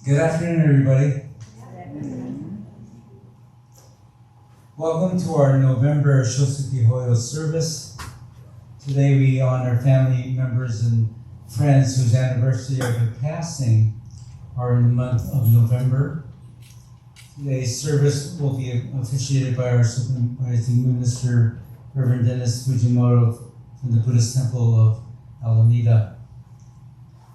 Good afternoon, everybody. Welcome to our November Shotsukihoyo service. Today we honor family members and friends whose anniversary of their passing are in the month of November. Today's service will be officiated by our supervising minister, Reverend Dennis Fujimoto from the Buddhist Temple of Alameda.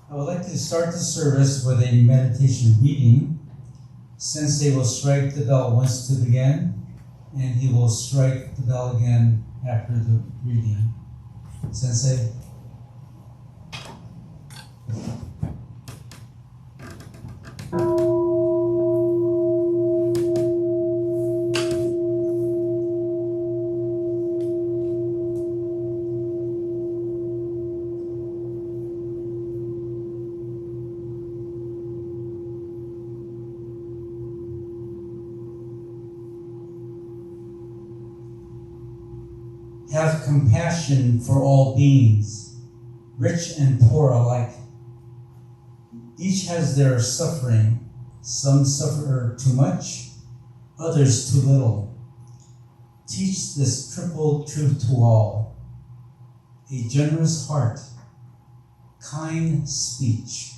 I would like to start the service with a meditation reading. Sensei will strike the bell once to begin, and he will strike the bell again after the reading. Sensei. Have compassion for all beings, rich and poor alike. Each has their suffering. Some suffer too much, others too little. Teach this triple truth to all. A generous heart, kind speech,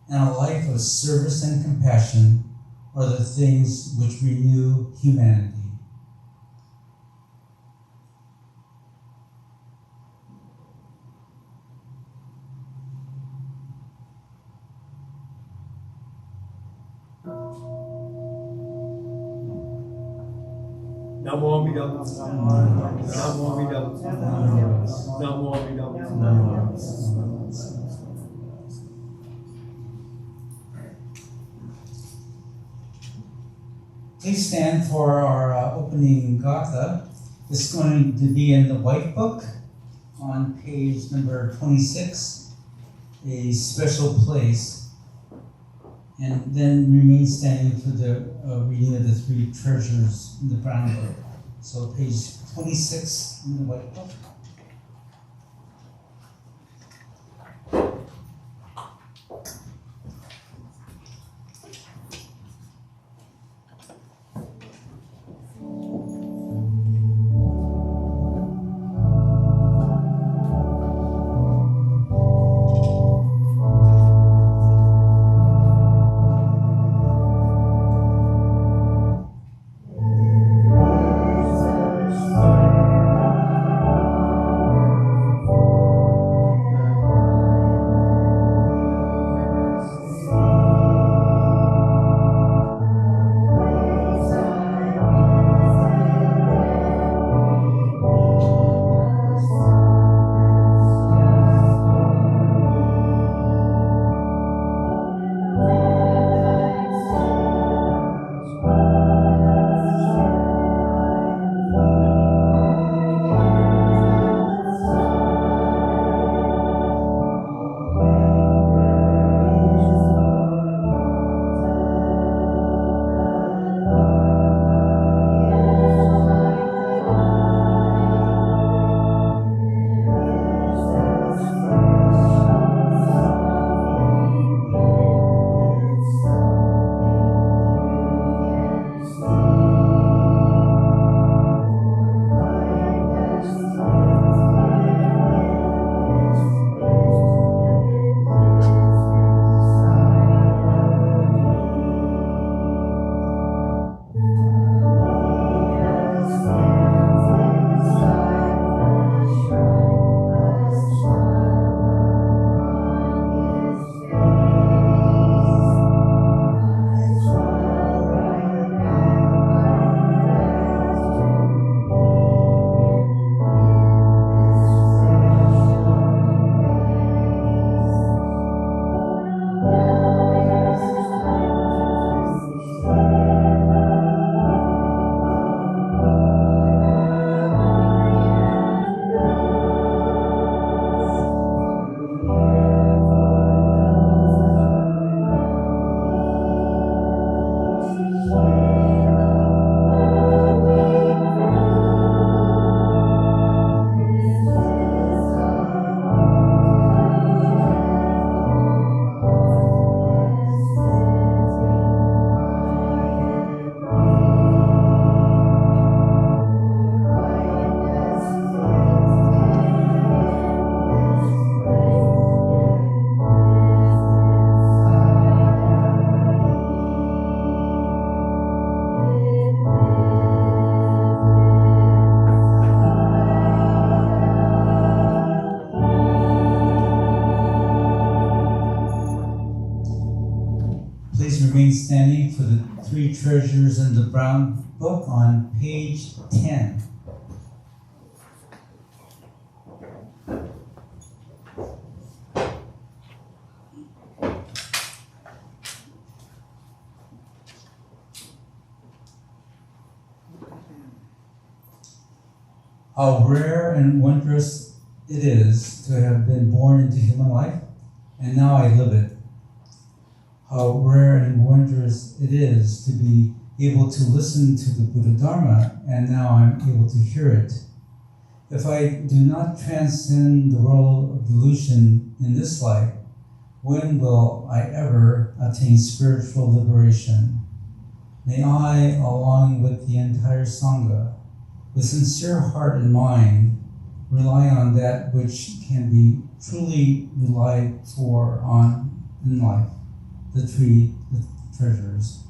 and a life of service and compassion are the things which renew humanity. Namo Amida. Namo Amida. Namo Amida. Please stand for our opening gatha. It's going to be in the White Book on page number 26, a special place, and then remain standing for the reading of the three treasures in the Brown Book. So page 26 in the White Book. Remain standing for the three treasures in the Brown Book on page 10. How rare and wondrous it is to have been born into human life, and now I live it. How rare and wondrous it is to be able to listen to the Buddha Dharma, and now I'm able to hear it. If I do not transcend the world of delusion in this life, when will I ever attain spiritual liberation? May I, along with the entire Sangha, with sincere heart and mind, rely on that which can be truly relied on in life, the treasures.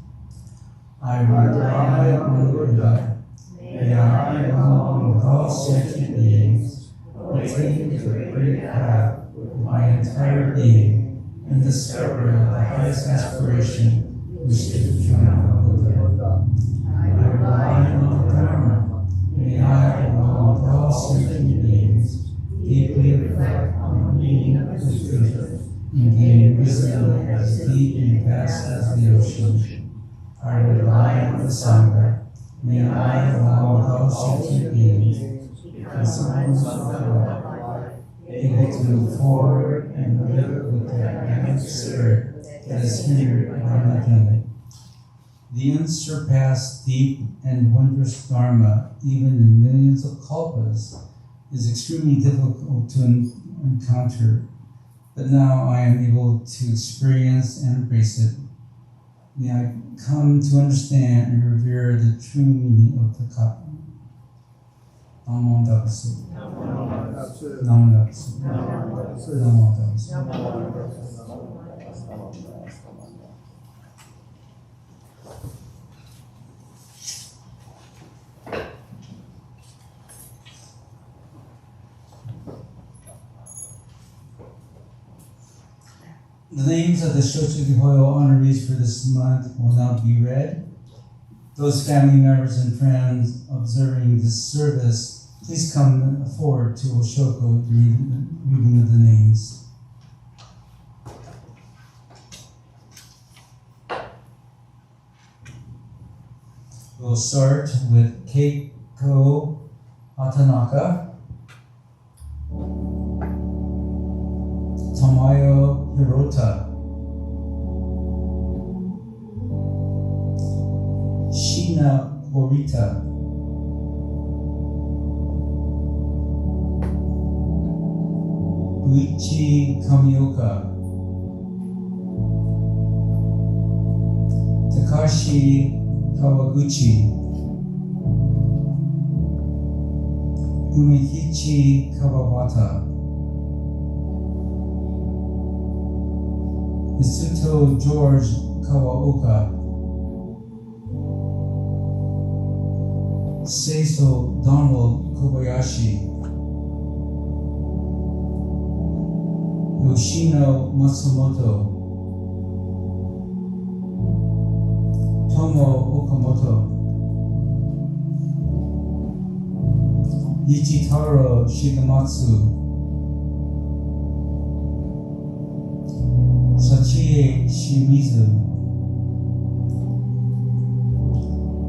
I rely on the Buddha. May I, along with all sentient beings, attain to the great path with my entire being and discover the highest aspiration, which is to become a Buddha. I rely on the Dharma. wisdom as deep and vast as the ocean. I rely on the Sangha. May I, along with all sentient beings, become sons of God, able to move forward and live with the dynamic spirit that is here abundantly. The unsurpassed, deep, and wondrous Dharma, even in millions of kalpas, is extremely difficult to encounter, but now I am able to experience and embrace it. May I come to understand and revere the true meaning of the cup. Namo Butsu. Namo Butsu. Namo Butsu. Namo Butsu. The names of the Shotsukihoyo honorees for this month will now be read. Those family members and friends observing this service, please come forward to Oshoko during the reading of the names. We'll start with Keiko Atanaka, Tomayo Hirota, Shina Horita, Uichi Kamioka, Takashi Kawaguchi, Umikichi Kawabata, Misuto George Kawaoka, Seiso Donald Kobayashi, Yoshino Matsumoto, Tomo Okamoto, Ichitaro Shigematsu, Sachie Shimizu,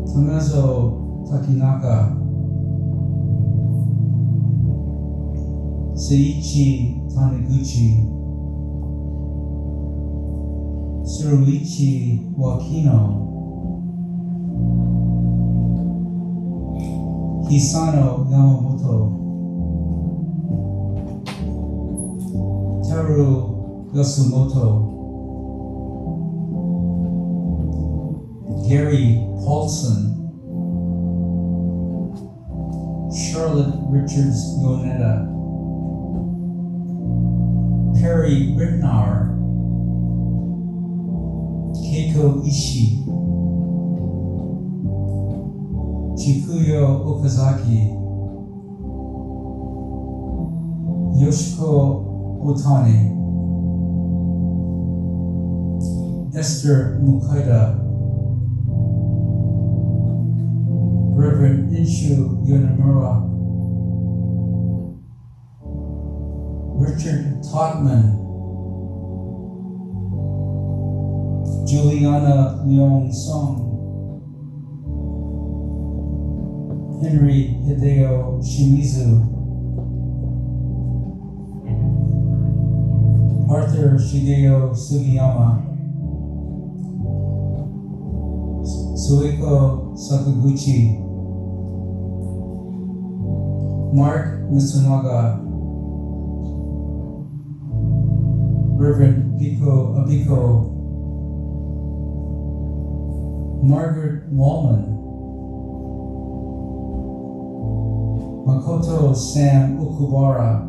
Tomezo Takinaka, Seiichi Taniguchi, Suruichi Wakino, Hisano Yamamoto, Teru Yasumoto, Gary Paulson, Charlotte Richards Yoneda, Perry Rittenauer, Keiko Ishii, Chikuyo Okazaki, Yoshiko Otani, Esther Mukaida, Reverend Inshu Yonamura, Richard Totman, Juliana Leong Song, Henry Hideo Shimizu, Arthur Shigeo Sugiyama, Sueko Sakaguchi, Mark Mitsunaga, Reverend Biko Abiko, Margaret Wallman, Makoto Sam Okubara,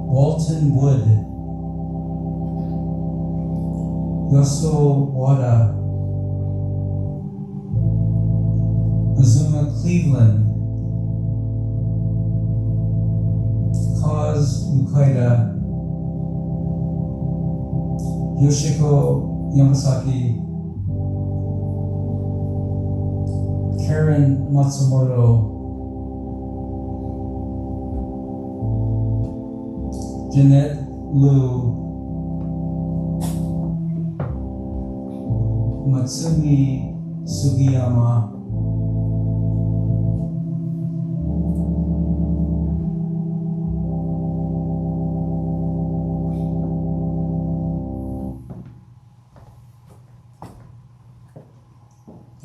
Walton Wood, Yoso Wada, Azuma Cleveland, Kaz Mukaida, Yoshiko Yamasaki, Karen Matsumoto, Jeanette Lu, Matsumi Sugiyama,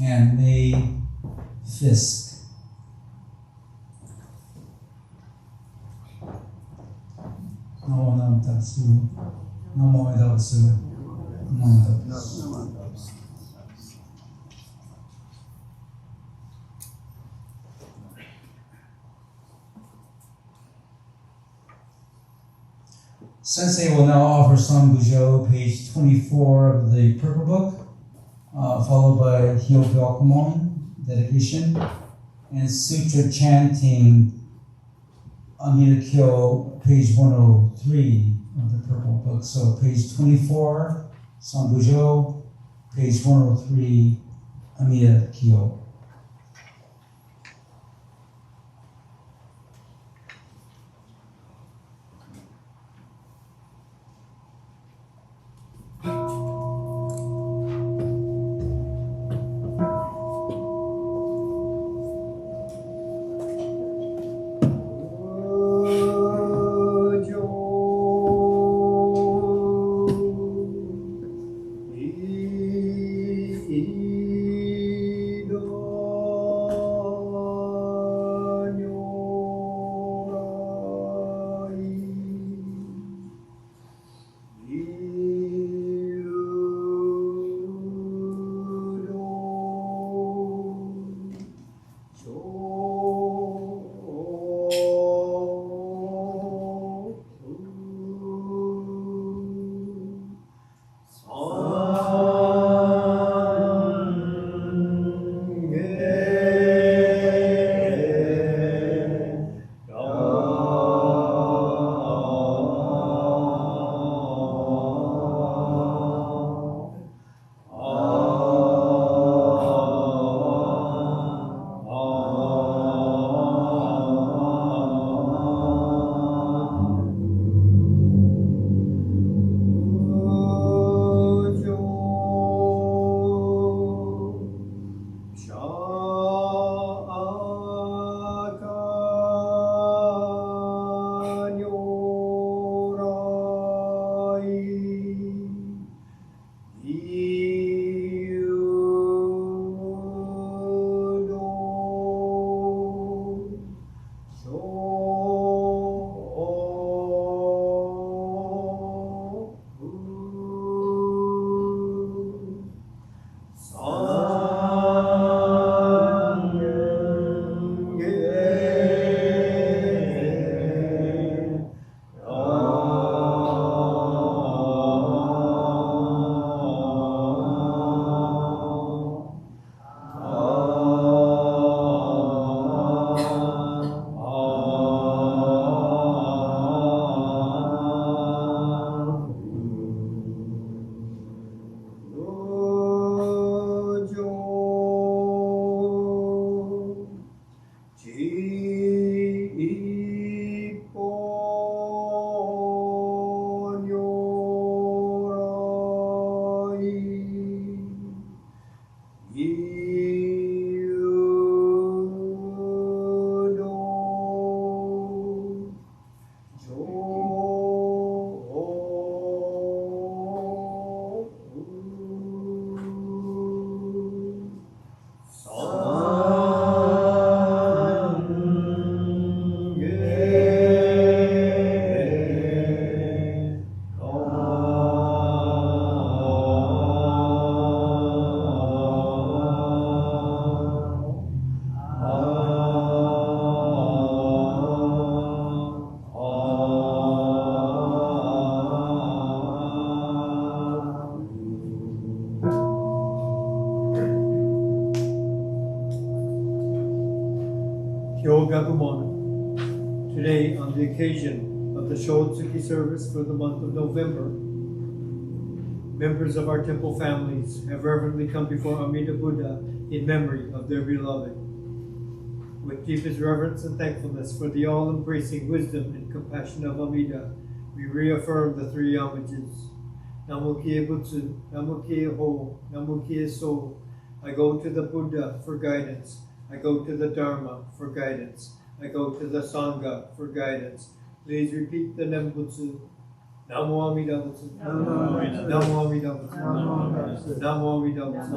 and May Fisk. Namo Nam Tatsu, Namo Edatsu, Namo Tatsu. Sensei will now offer Sambujo, page 24 of the Purple Book, followed by Hyobyokumon, dedication, and Sutra chanting Amida Kyo, page 103 of the Purple Book. So page 24, Sambujo, page 103, Amida Kyo. Today, on the occasion of the Shotsuki service for the month of November, members of our temple families have reverently come before Amida Buddha in memory of their beloved. With deepest reverence and thankfulness for the all-embracing wisdom and compassion of Amida, We reaffirm the three homages. Namo Kie Butsu, Namo Kie Ho, Namo Kie So. I go to the Buddha for guidance. I go to the Dharma for guidance. I go to the Sangha for guidance. Please repeat the Nembutsu. Namo Amida Butsu. Namo Amida Butsu. Namo Amida Butsu.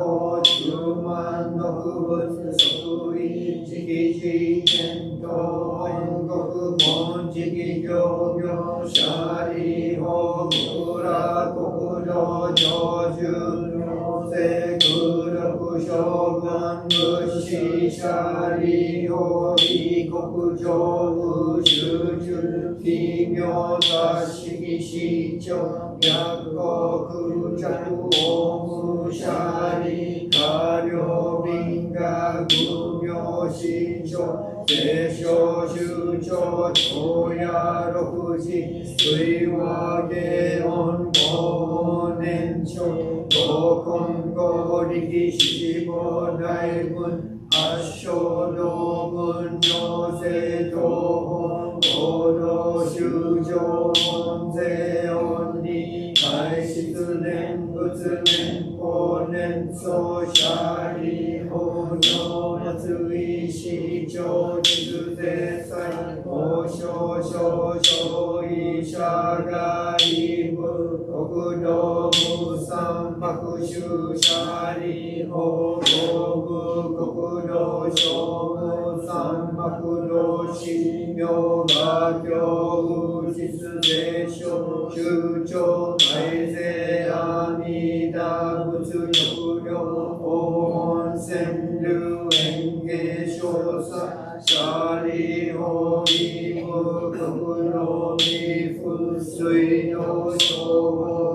Koku 地天道遠国門直行行者利法国羅国土上州行政空禄将軍物資者利法異国上部集中奇妙雑式市長逆国着法者利下領民が愚名新書聖書宗長長夜六時水和下音五年長道根合力七五大文八正道文行政東本行動修正門税音に開室念仏念法念僧者利法上松井市長実税祭法少々少医者が医部国道無三白州者利法道部国道小無三白道神妙が教実税所宗長大税阿弥陀仏力量法門川流園芸少佐者利法義部国道未復水道小法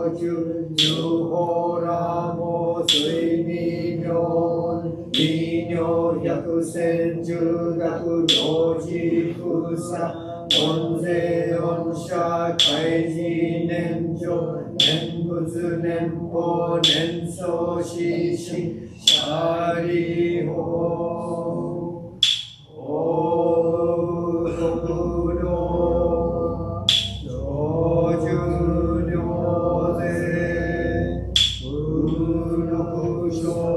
五十十法羅網水未妙微妙百千十学行事菩薩音税音者開示念上念仏念法念僧死死者利法大国道上州領税武力将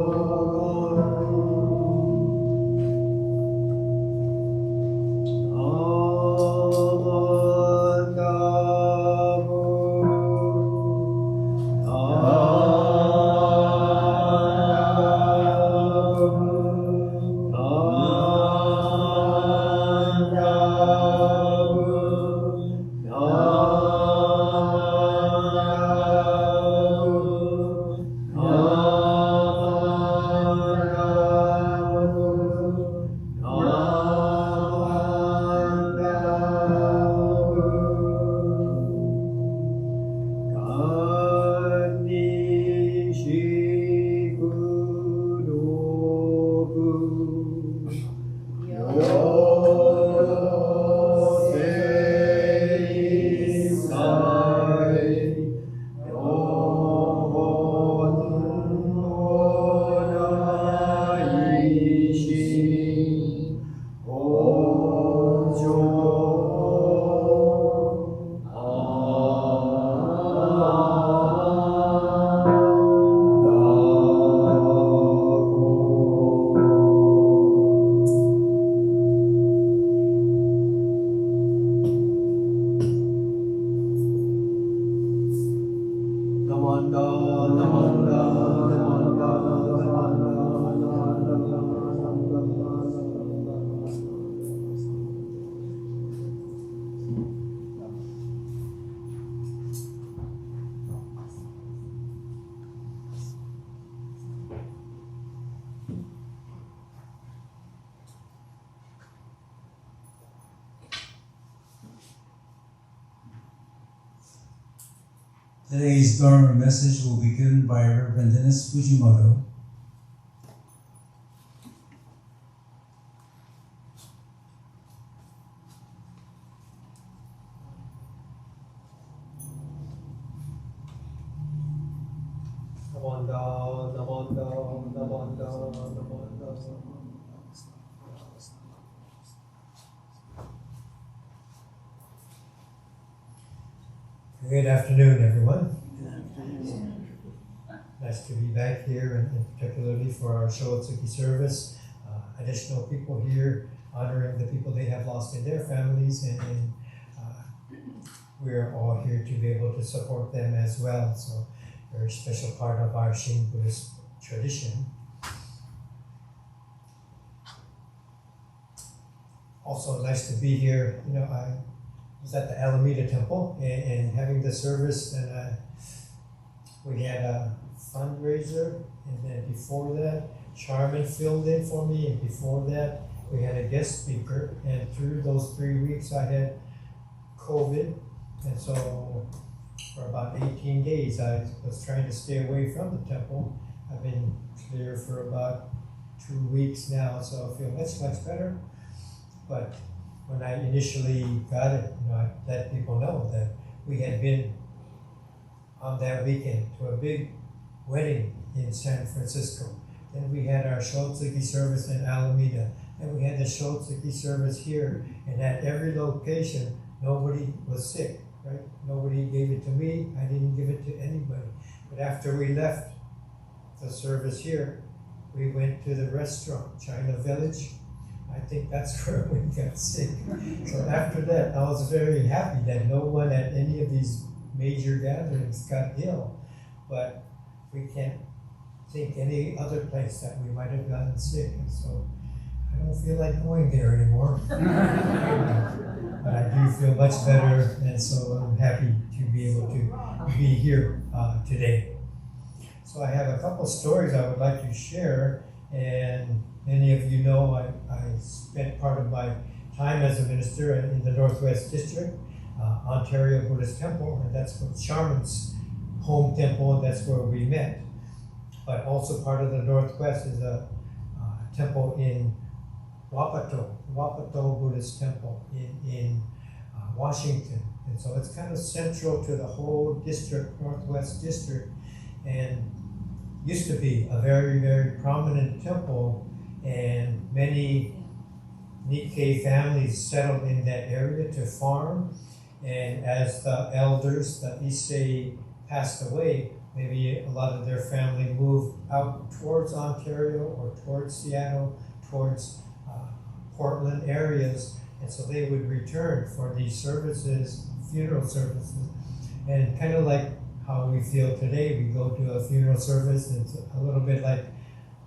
Today's Dharma message will be given by Reverend Dennis Fujimoto. Good afternoon, everyone. Nice to be back here, and particularly for our Shotsuki service. Additional people here honoring the people they have lost in their families, and we're all here to be able to support them as well. So, very special part of our Shin Buddhist tradition. also nice to be here. You know, I was at the Alameda Temple and having the service, and we had a fundraiser, and then before that, Charmin filled in for me, and before that, we had a guest speaker, and through those 3 weeks, I had COVID, and so for about 18 days, I was trying to stay away from the temple. I've been clear for about 2 weeks now, so I feel much, much better. But when I initially got it, you know, I let people know that we had been on that weekend to a big wedding in San Francisco. Then we had our Shotsuki service in Alameda. Then we had the Shotsuki service here. And at every location, nobody was sick, right? Nobody gave it to me. I didn't give it to anybody. But after we left the service here, we went to the restaurant, China Village. I think that's where we got sick. So after that, I was very happy that no one at any of these major gatherings got ill. But we can't think any other place that we might have gotten sick. And so I don't feel like going there anymore. But I do feel much better, and so I'm happy to be able to be here today. So I have a couple stories I would like to share, and many of you know I spent part of my time as a minister in the Northwest District, Ontario Buddhist Temple, and that's what Charmin's home temple, and that's where we met. But also part of the Northwest is a temple in Wapato Buddhist Temple in Washington. And so it's kind of central to the whole district, Northwest District, and used to be a very, very prominent temple, and many Nikkei families settled in that area to farm. And as the elders, the Issei, passed away, maybe a lot of their family moved out towards Ontario or towards Seattle, towards Portland areas, and so they would return for these services, funeral services. And kind of like how we feel today, we go to a funeral service, and it's a little bit like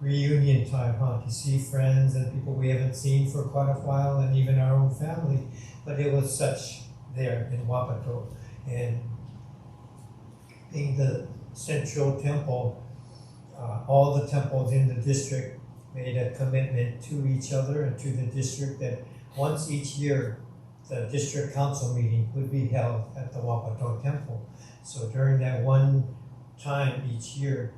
reunion time, to see friends and people we haven't seen for quite a while, and even our own family. But it was such there in Wapato. And being the central temple, all the temples in the district made a commitment to each other and to the district that once each year the district council meeting would be held at the Wapato Temple. So during that one time each year,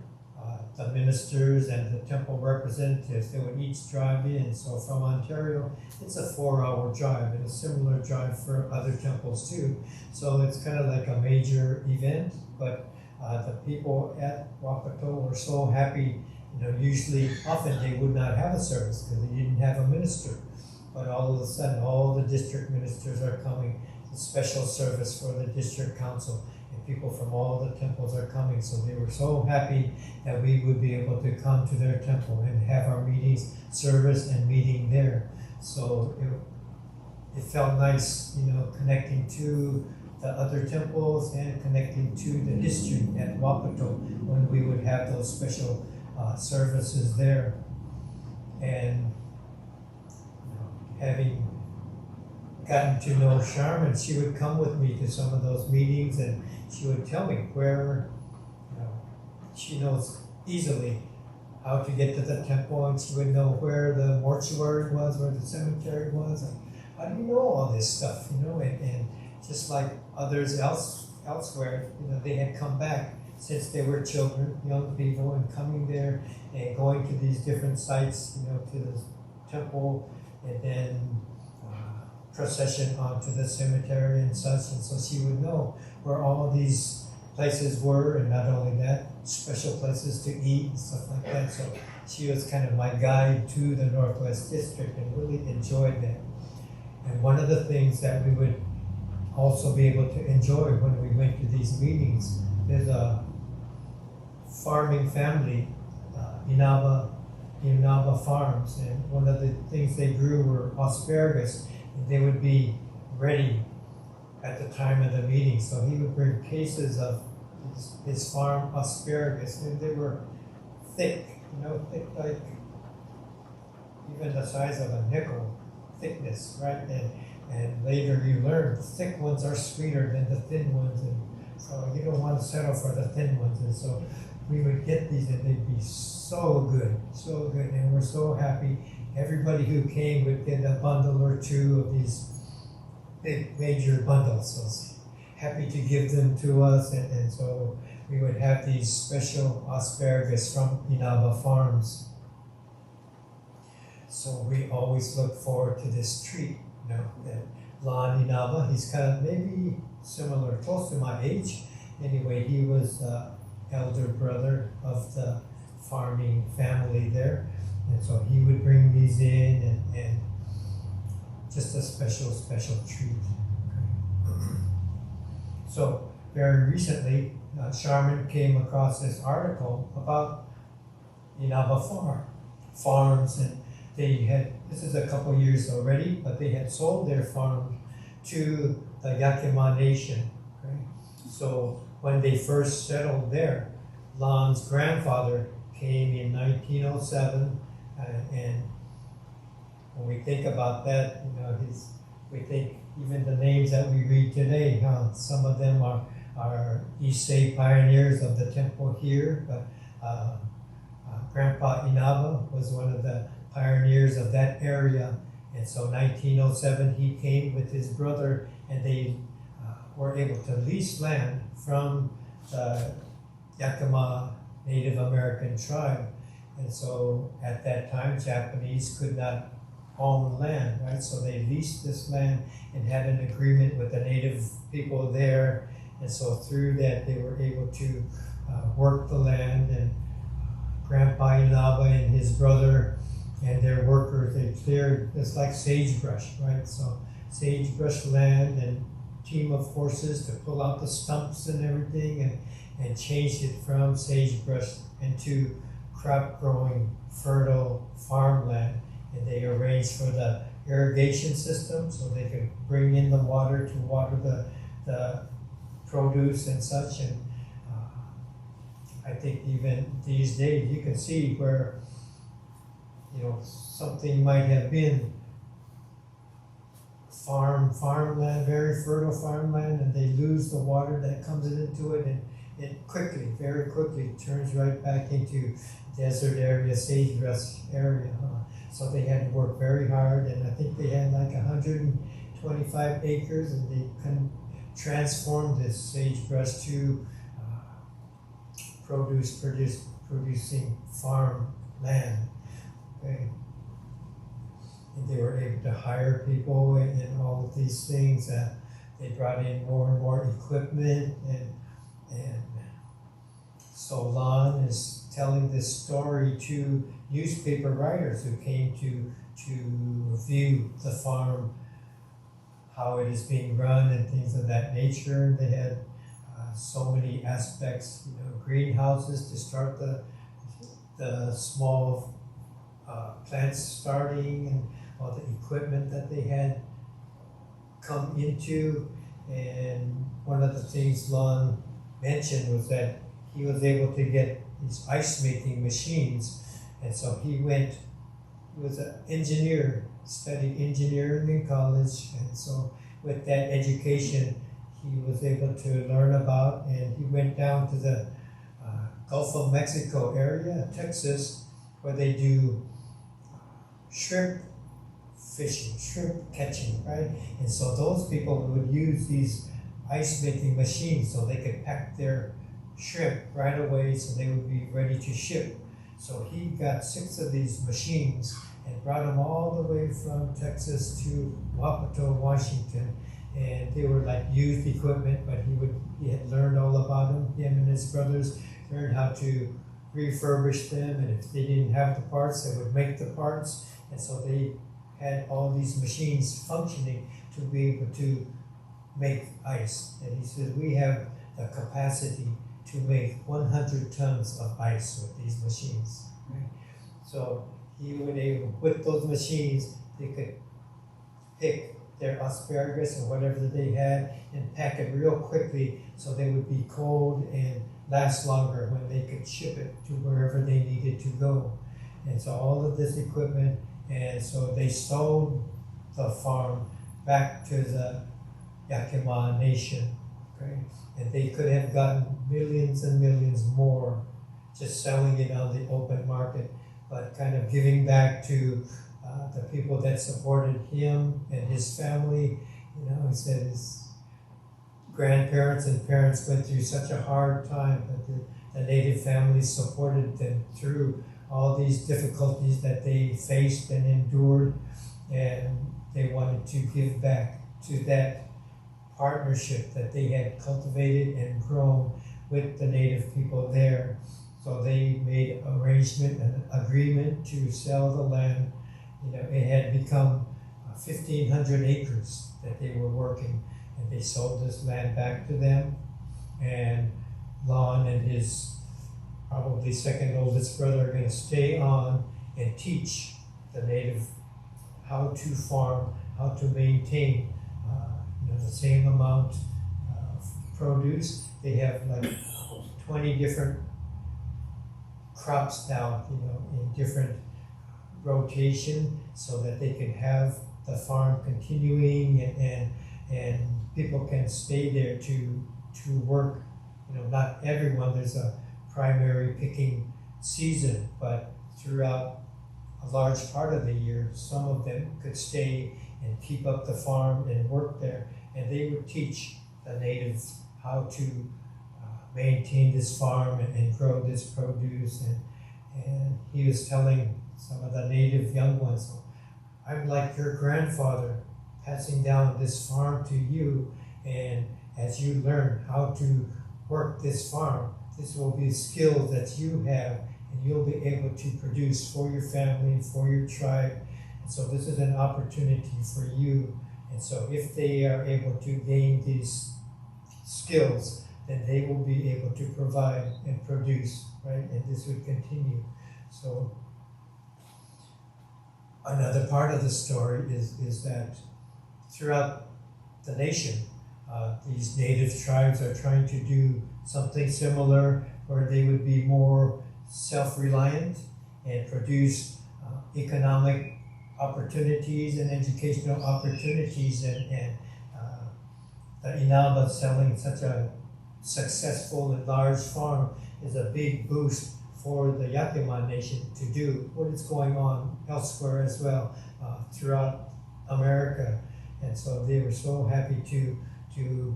the ministers and the temple representatives, they would each drive in. So from Ontario, it's a 4-hour drive, and a similar drive for other temples too. So it's kind of like a major event, but the people at Wapato were so happy. You know, usually, often they would not have a service because they didn't have a minister. But all of a sudden, all the district ministers are coming. It's a special service for the district council, and people from all the temples are coming. So they were so happy that we would be able to come to their temple and have our meetings, service and meeting there. So it felt nice, you know, connecting to the other temples and connecting to the district at Wapato when we would have those special services there. And having gotten to know Charmin, she would come with me to some of those meetings, and she would tell me where, she knows easily how to get to the temple, and she would know where the mortuary was, where the cemetery was. And how do you know all this stuff, and just like others elsewhere, they had come back since they were children, young people, and coming there and going to these different sites, to the temple, and then procession onto the cemetery and such. And so she would know where all of these places were, and not only that, special places to eat and stuff like that. So she was kind of my guide to the Northwest District, and really enjoyed that. And one of the things that we would also be able to enjoy when we went to these meetings, there's a farming family, Inaba Farms, and one of the things they grew were asparagus, and they would be ready at the time of the meeting. So he would bring cases of his farm asparagus, and they were thick, thick like even the size of a nickel, thickness, right? And later you learn the thick ones are sweeter than the thin ones, and so you don't want to settle for the thin ones. And so we would get these, and they'd be so good, and we're so happy. Everybody who came would get a bundle or two of these big major bundles. So happy to give them to us, and so we would have these special asparagus from Inaba Farms. So we always look forward to this treat. You know, that Lon Inaba, he's kind of maybe similar, close to my age. Anyway, he was the elder brother of the farming family there. And so he would bring these in, and just a special treat. So very recently, Sharman came across this article about Inaba farms, and they had, this is a couple years already, but they had sold their farm to the Yakima Nation. Okay? So when they first settled there, Lon's grandfather came in 1907, and when we think about that, you know, we think even the names that we read today, some of them are Issei pioneers of the temple here, but Grandpa Inaba was one of the pioneers of that area, and so 1907 he came with his brother, and they were able to lease land from the Yakima Native American tribe. And so at that time, Japanese could not own land, right? So they leased this land and had an agreement with the native people there. And so through that, they were able to work the land, and Grandpa Inaba and his brother and their workers, they cleared, it's like sagebrush, right? So sagebrush land, and team of horses to pull out the stumps and everything, and changed it from sagebrush into crop-growing, fertile farmland. And they arranged for the irrigation system so they could bring in the water to water the produce and such. And I think even these days you can see where, you know, something might have been farmland, very fertile farmland, and they lose the water that comes into it, and it quickly, very quickly turns right back into desert area, sagebrush area. So they had to work very hard, and I think they had like 125 acres, and they can transform this sagebrush to producing farmland. Okay. And they were able to hire people and all of these things. They brought in more and more equipment, and so Lon is telling this story to newspaper writers who came to view the farm, how it is being run and things of that nature. They had so many aspects, you know, greenhouses to start the small plants starting, and all the equipment that they had come into. And one of the things Lon mentioned was that he was able to get these ice making machines, and so he was an engineer, studied engineering in college, and so with that education he was able to learn about, and he went down to the Gulf of Mexico area, Texas, where they do shrimp fishing, shrimp catching, right? And so those people would use these ice making machines so they could pack their shrimp right away so they would be ready to ship. So he got 6 of these machines and brought them all the way from Texas to Wapato, Washington. And they were like used equipment, but he had learned all about them. Him and his brothers learned how to refurbish them, and if they didn't have the parts, they would make the parts. And so they had all these machines functioning to be able to make ice. And he said, we have the capacity to make 100 tons of ice with these machines. Right? So he would able, with those machines, they could pick their asparagus or whatever they had and pack it real quickly so they would be cold and last longer when they could ship it to wherever they needed to go. And so all of this equipment, and so they sold the farm back to the Yakima Nation. Okay? And they could have gotten millions and millions more just selling it on the open market, but kind of giving back to the people that supported him and his family. You know, he said his grandparents and parents went through such a hard time, but the native families supported them through all these difficulties that they faced and endured, and they wanted to give back to that partnership that they had cultivated and grown with the native people there. So they made arrangement and agreement to sell the land. You know, it had become 1,500 acres that they were working, and they sold this land back to them. And Lon and his probably second oldest brother are going to stay on and teach the native how to farm, how to maintain the same amount of produce. They have like 20 different crops now, in different rotation, so that they can have the farm continuing, and people can stay there to work. Not everyone, there's a primary picking season, but throughout a large part of the year, some of them could stay and keep up the farm and work there, and they would teach the natives how to maintain this farm and grow this produce. And he was telling some of the native young ones, I'm like your grandfather, passing down this farm to you, and as you learn how to work this farm, this will be skills that you have, and you'll be able to produce for your family, for your tribe. And so this is an opportunity for you. And so if they are able to gain these skills, then they will be able to provide and produce, right? And this would continue. So another part of the story is that throughout the nation, these native tribes are trying to do something similar, where they would be more self-reliant and produce economic opportunities and educational opportunities, and the Inaba selling such a successful and large farm is a big boost for the Yakima Nation to do what is going on elsewhere as well, throughout America. And so they were so happy to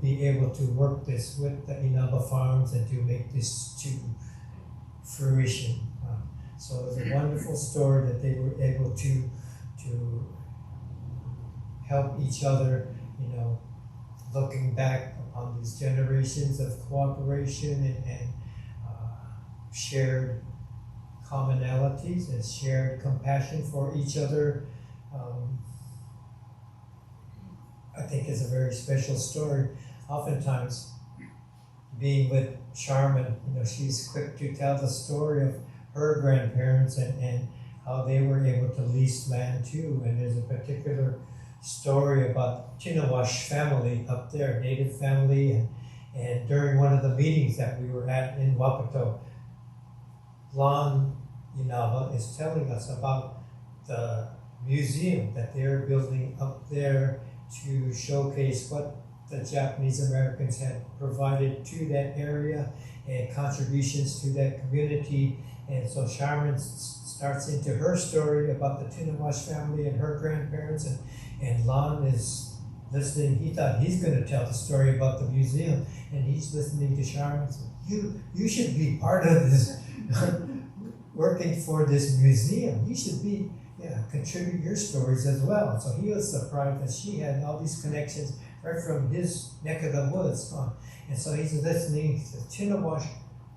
be able to work this with the Inaba farms and to make this to fruition. So it was a wonderful story that they were able to help each other, looking back upon these generations of cooperation and shared commonalities and shared compassion for each other. I think is a very special story. Oftentimes, being with Charmin, she's quick to tell the story of her grandparents and how they were able to lease land too. And there's a particular story about Chinawash family up there, native family, and during one of the meetings that we were at in Wapato, Lon Inaba is telling us about the museum that they're building up there to showcase what the Japanese Americans had provided to that area and contributions to that community. And so Charmin starts into her story about the Chinawash family and her grandparents, and Lon is listening. He thought he's going to tell the story about the museum, and he's listening to Charmin. So you should be part of this, working for this museum. You should be, contribute your stories as well. And so he was surprised that she had all these connections right from his neck of the woods. And so he's listening to Chinawash.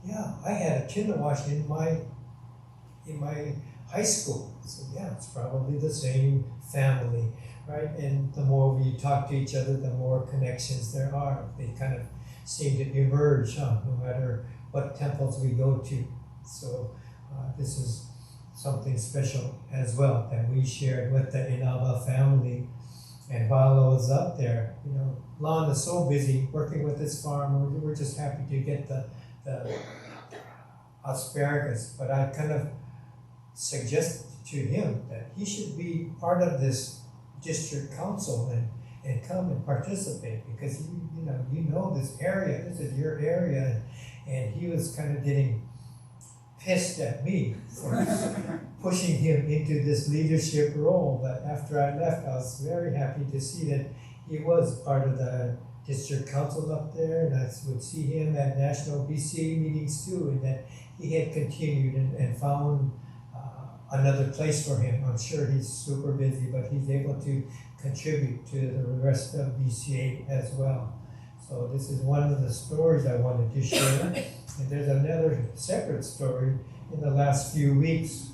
Yeah, I had a Chinawash in my high school. So it's probably the same family, right? And the more we talk to each other, the more connections there are. They kind of seem to emerge, no matter what temples we go to. So this is something special as well that we shared with the Inaba family. And while I was up there, Lon is so busy working with this farm. We're just happy to get the asparagus, but I kind of suggested to him that he should be part of this district council and come and participate, because you know this area, this is your area, and he was kind of getting pissed at me for pushing him into this leadership role. But after I left, I was very happy to see that he was part of the district council up there, and I would see him at national BCA meetings too, and that he had continued and found another place for him. I'm sure he's super busy, but he's able to contribute to the rest of BCA as well. So this is one of the stories I wanted to share. And there's another separate story. In the last few weeks,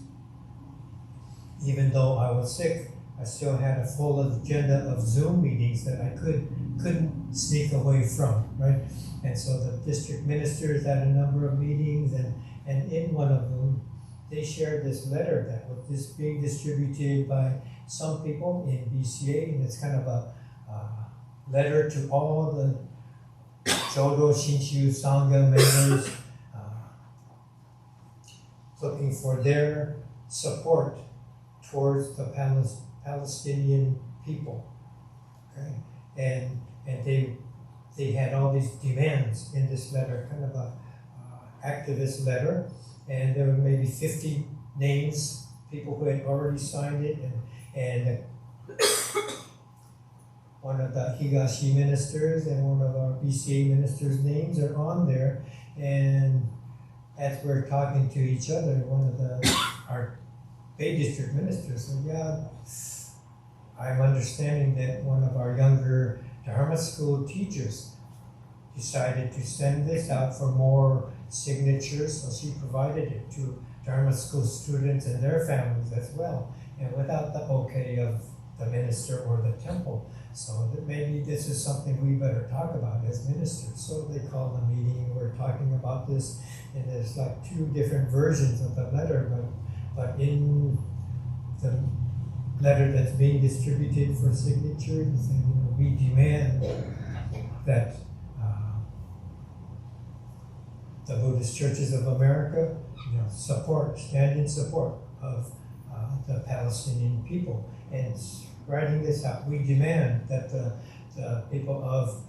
even though I was sick, I still had a full agenda of Zoom meetings that I couldn't sneak away from, right? And so the district ministers had a number of meetings, and in one of them, they shared this letter that was just being distributed by some people in BCA, and it's kind of a letter to all the Jodo Shinshu Sangha members, looking for their support towards the Palestinian people. Okay, and they had all these demands in this letter, kind of a activist letter, and there were maybe 50 names, people who had already signed it, and one of the Higashi ministers and one of our BCA ministers' names are on there. And as we're talking to each other, one of our Bay District ministers said, yeah, I'm understanding that one of our younger Dharma school teachers decided to send this out for more signatures, so she provided it to Dharma school students and their families as well, and without the okay of the minister or the temple. So that maybe this is something we better talk about as ministers. So they called a meeting, we're talking about this, and there's like two different versions of the letter, but in the letter that's being distributed for signatures, and we demand that the Buddhist churches of America stand in support of the Palestinian people. And writing this out, we demand that the people of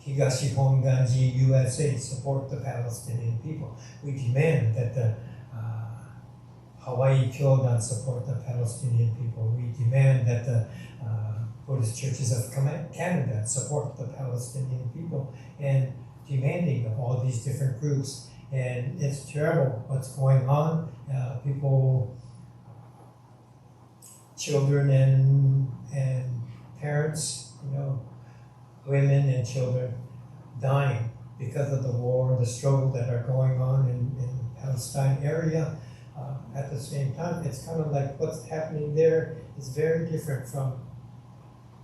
Higashi Honganji, USA support the Palestinian people. We demand that the Hawaii Kyodan support the Palestinian people. We demand that the Buddhist churches of Canada support the Palestinian people, and demanding of all these different groups. And it's terrible what's going on. People, children and parents, women and children dying because of the war, the struggle that are going on in the Palestine area. At the same time, it's kind of like what's happening there is very different from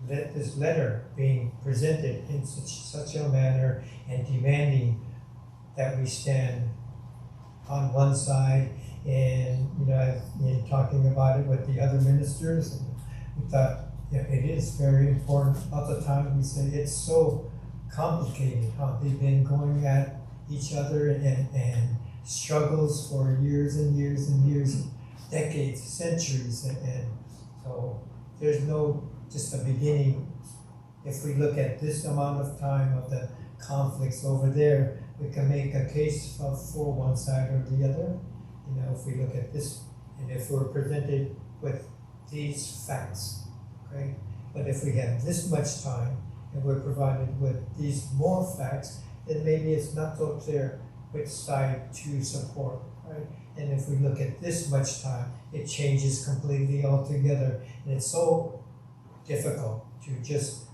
this letter being presented in such a manner and demanding that we stand on one side. And in talking about it with the other ministers, we thought it is very important. All the time we say it's so complicated how they've been going at each other and struggles for years and years and years, decades, centuries, and so there's no just a beginning. If we look at this amount of time of the conflicts over there, we can make a case for one side or the other. If we look at this, and if we're presented with these facts, okay? But if we have this much time and we're provided with these more facts, then maybe it's not so clear which side to support, right? And if we look at this much time, it changes completely altogether. And it's so difficult to just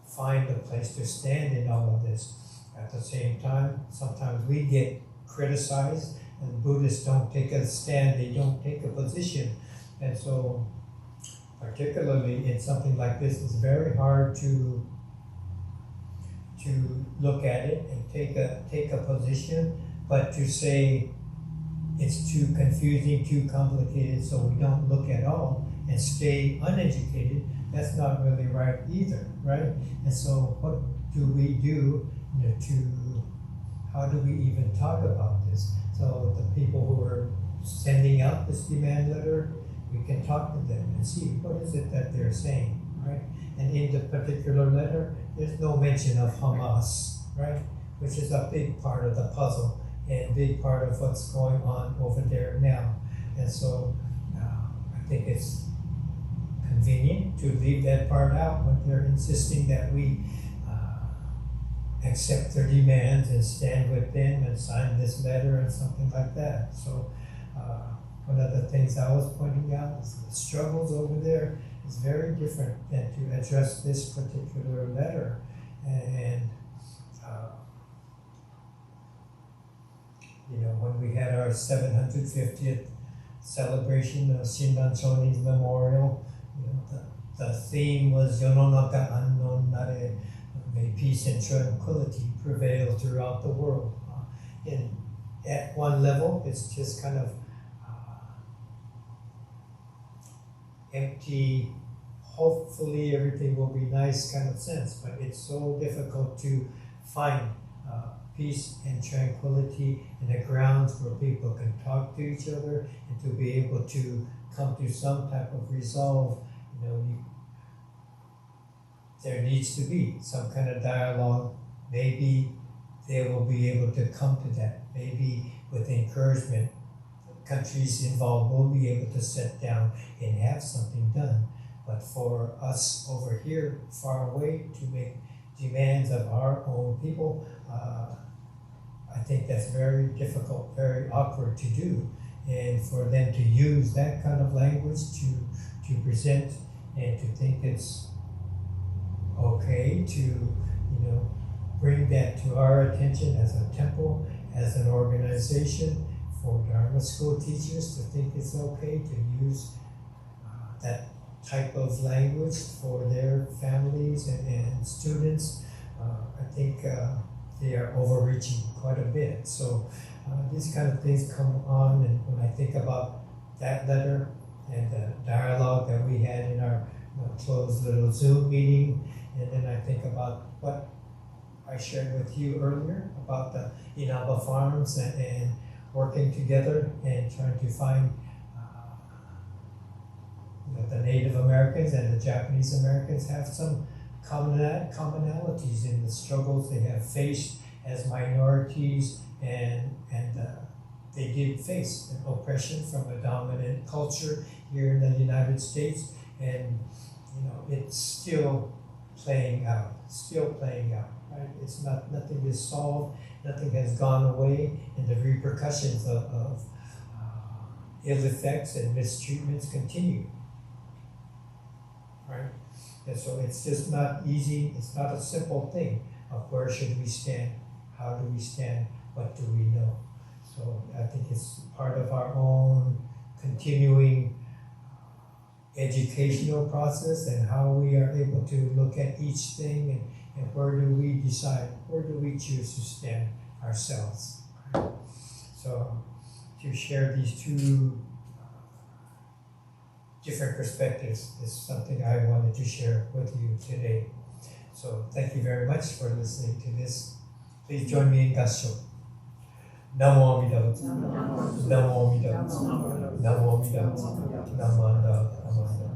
find a place to stand in all of this. At the same time, sometimes we get criticized, and Buddhists don't take a stand, they don't take a position. And so, particularly in something like this, it's very hard to look at it and take a position, but to say it's too confusing, too complicated, so we don't look at all and stay uneducated, that's not really right either, right? And so what do we do how do we even talk about this? So the people who are sending out this demand letter, we can talk to them and see what is it that they're saying, right? And in the particular letter, there's no mention of Hamas, right? Which is a big part of the puzzle and a big part of what's going on over there now. And so I think it's convenient to leave that part out when they're insisting that we accept their demands and stand with them and sign this letter and something like that. So one of the things I was pointing out is the struggles over there is very different than to address this particular letter. And when we had our 750th celebration of Shinran Choni's memorial, the theme was Yononaka Annon Nare, may peace and tranquility prevail throughout the world. At one level, it's just kind of empty, hopefully everything will be nice kind of sense, but it's so difficult to find peace and tranquility in the grounds where people can talk to each other and to be able to come to some type of resolve. There needs to be some kind of dialogue. Maybe they will be able to come to that. Maybe with encouragement, countries involved will be able to sit down and have something done. But for us over here, far away, to make demands of our own people, I think that's very difficult, very awkward to do. And for them to use that kind of language to present and to think it's okay to, bring that to our attention as a temple, as an organization, for Dharma school teachers to think it's okay to use that type of language for their families and students. I think they are overreaching quite a bit. So these kind of things come on, and when I think about that letter and the dialogue that we had in our closed little Zoom meeting, and then I think about what I shared with you earlier about the Inaba farms and working together and trying to find the Native Americans and the Japanese Americans have some commonalities in the struggles they have faced as minorities, and they did face an oppression from a dominant culture here in the United States, and it's still playing out, right? It's nothing is solved, nothing has gone away, and the repercussions of ill effects and mistreatments continue, right? And so it's just not easy, it's not a simple thing of where should we stand, how do we stand, what do we know. So I think it's part of our own continuing educational process and how we are able to look at each thing and where do we decide, where do we choose to stand ourselves. Right? So to share these two different perspectives is something I wanted to share with you today. So thank you very much for listening to this. Please join me in Gassho. Namo Amida Butsu. Namo Amida Butsu. Namo Amida Butsu. Namanda. Namanda.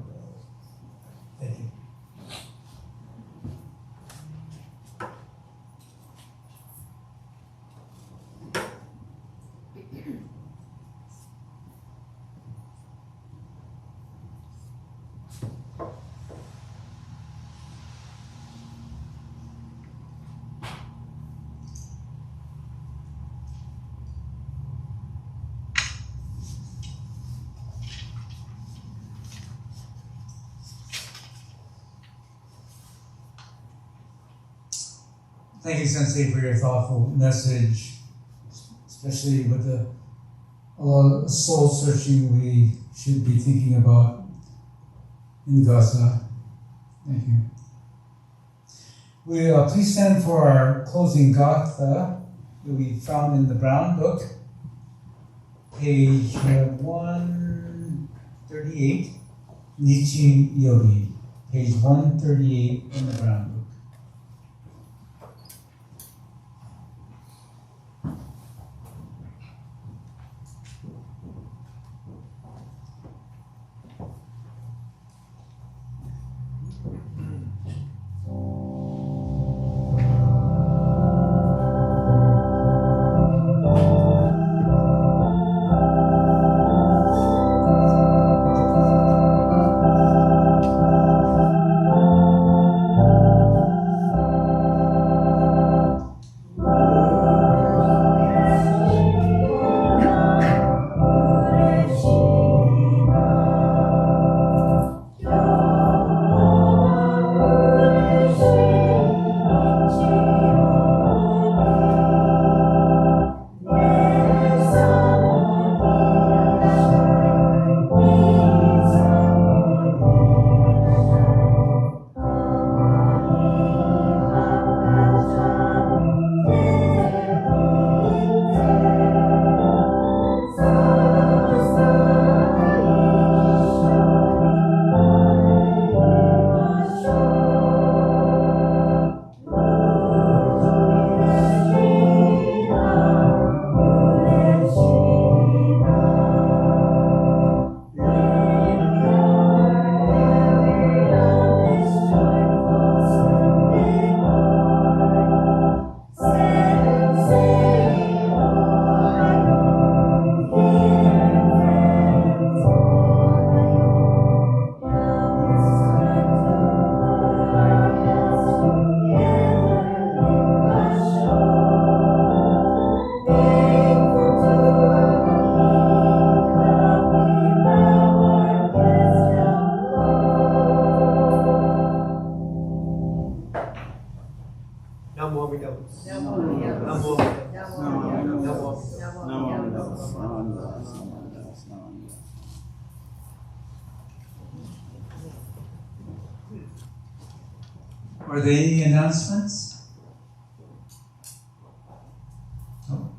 Thank you. Thank you, Sensei, for your thoughtful message, especially with a lot of soul searching we should be thinking about in Gaza. Thank you. Please stand for our closing gatha that we found in the Brown Book, page 138, Nichi Yogi, page 138 in the Brown Book. Are there any announcements? Oh.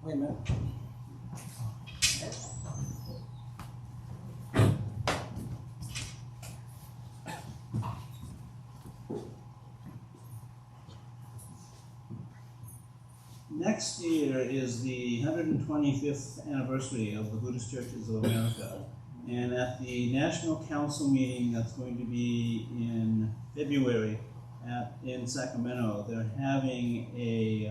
Wait a minute. Next year is the 125th anniversary of the Buddhist Churches of America. And at the National Council meeting that's going to be in February in Sacramento, they're having a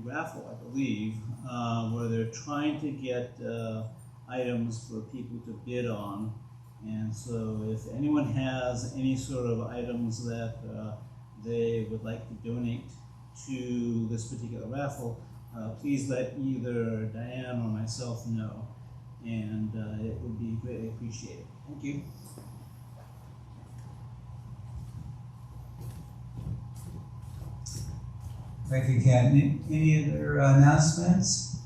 raffle, I believe, where they're trying to get items for people to bid on. And so if anyone has any sort of items that they would like to donate to this particular raffle, please let either Diane or myself know, and it would be greatly appreciated. Thank you. Thank you, Ken. Any other announcements?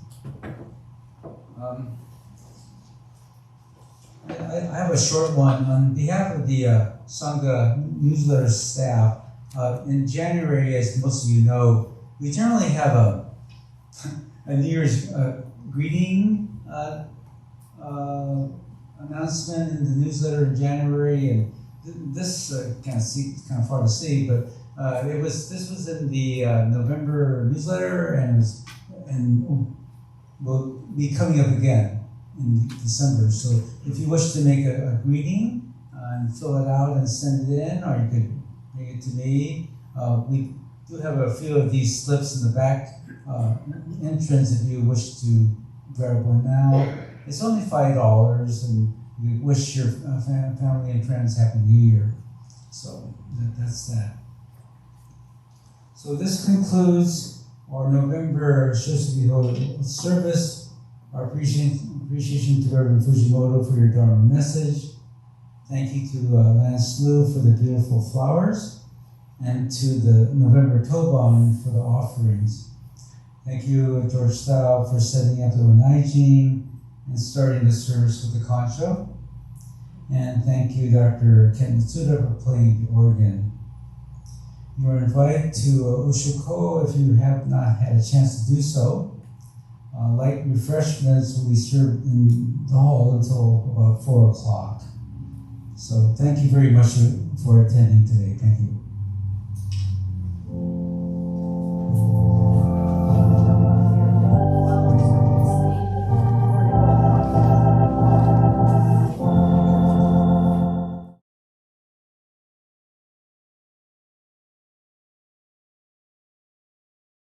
I have a short one. On behalf of the Sangha newsletter staff, in January, as most of you know, we generally have a New Year's greeting announcement in the newsletter in January, and this kind of far to see, but this was in the November newsletter, and will be coming up again in December. So if you wish to make a greeting and fill it out and send it in, or you could bring it to me. We do have a few of these slips in the back entrance if you wish to grab one now. It's only $5, and we wish your family and friends Happy New Year. So that's that. So this concludes our November Shotsukihoyo service. Our appreciation to Reverend Fujimoto for your Dharma message. Thank you to Lance Liu for the beautiful flowers, and to the November Toban for the offerings. Thank you, George Stau, for setting up the Onaijin and starting the service with the Kancho. And thank you, Dr. Ken Matsuda, for playing the organ. You are invited to Oshoko if you have not had a chance to do so. Light refreshments will be served in the hall until about 4 o'clock. So thank you very much for attending today. Thank you.